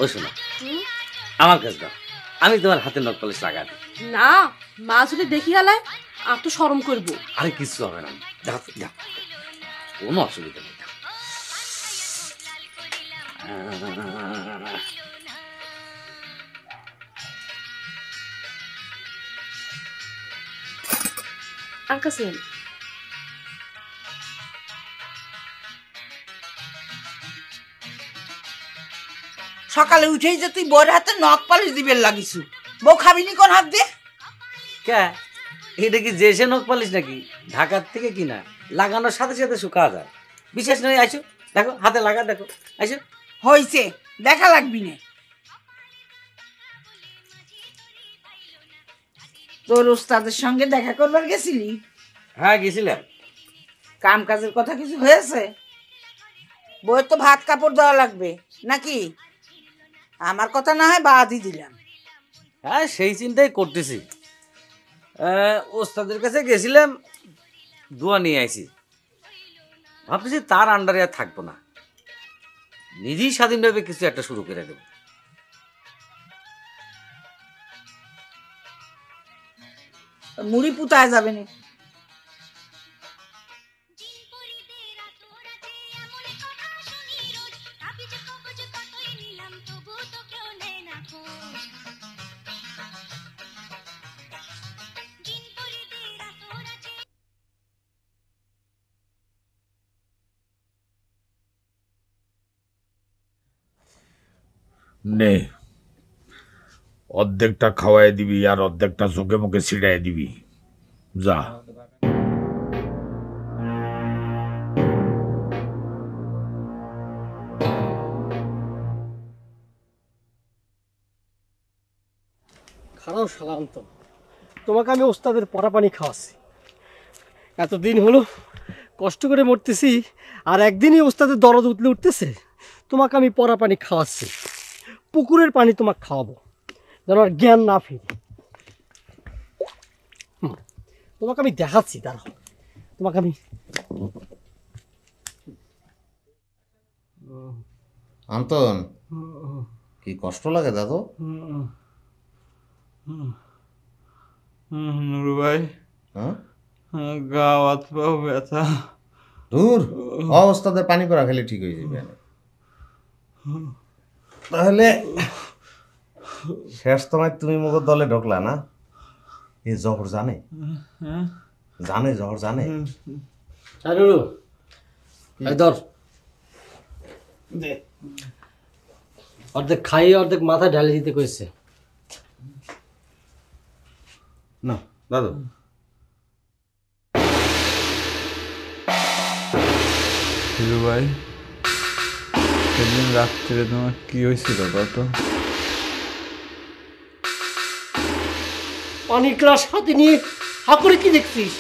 ও শোনো, আমার কাছে দাও, আমি তোমার হাতে নখ পালিশ লাগা দিই। না, মা যদি দেখি গেলায় আর তো শরম করবো। আরে কিছু হবে না, যাও যাও, কোনো অসুবিধা নেই। আর কাছে সকালে উঠেই যে তুই বউর হাতে নখ পালিশ দিবেন লাগিছু, বউ খাবিনি কোন হাত দিয়ে? কে এটা কি যে সে নখ পালিশ নাকি? ঢাকার থেকে কিনা, লাগানোর সাথে সাথে শুকা যায়। বিশেষ নয়, আইসো দেখো, হাতে লাগা দেখো, আইসো। হইছে, দেখা লাগবি না। তোর ওস্তাদের সঙ্গে দেখা করবার গেছিলি? হ্যাঁ গেছিলাম। কাম কাজের কথা কিছু হয়েছে? বউয়ের তো ভাত কাপড় দেওয়া লাগবে নাকি? আমার কথা না হয় বাদই দিলাম। হ্যাঁ সেই চিন্তাই করতেছি। ওস্তাদের কাছে গেছিলাম, দোয়া নিয়ে আইছি। ভাবতেছি তার আন্ডারে আর থাকবো না, নিজেই স্বাধীনভাবে কিছু একটা শুরু করে দেব। মুড়ি পুতায় যাবে না? নে, অর্ধেকটা খাওয়াই দিবি আর অর্ধেকটা চোখে মুখে ছিটাই দিবি, যা। খারাপ সালাম তো, তোমাকে আমি ওস্তাদের পরা পানি খাওয়াচ্ছি। এতদিন হলো কষ্ট করে মরতেছি, আর একদিনই ওস্তাদের দরদ উঠলে উঠতেছে। তোমাকে আমি পরা পানি খাওয়াচ্ছি, পুকুরের পানি তোমাকে খাওয়াবো, যেন আর জ্ঞান না ফিরে। তোমাকে আমি দেখাচ্ছি, দাঁড়াও, তোমাকে আমি। আন্তন, কি কষ্ট লাগে দাদু? নুরু ভাই, হ্যাঁ, গা হাত পাও ব্যথা। দূর, অবস্থাতে পানি পড়া খেলে ঠিক হয়ে যাবে। তাহলে শেষ তোমায় তুমি মুখের দলে ঢোকলা না? এ জহর জানে? জানে জহর জানে? অর্ধেক খাইয়ে অর্ধেক মাথা ঢালে দিতে কইছে। না দাদু, নুরু ভাই, সেদিন রাত্রে তোমার কি হয়েছিল কত? পানির গ্লাস হাতে নিয়ে হা করে কি দেখছিস?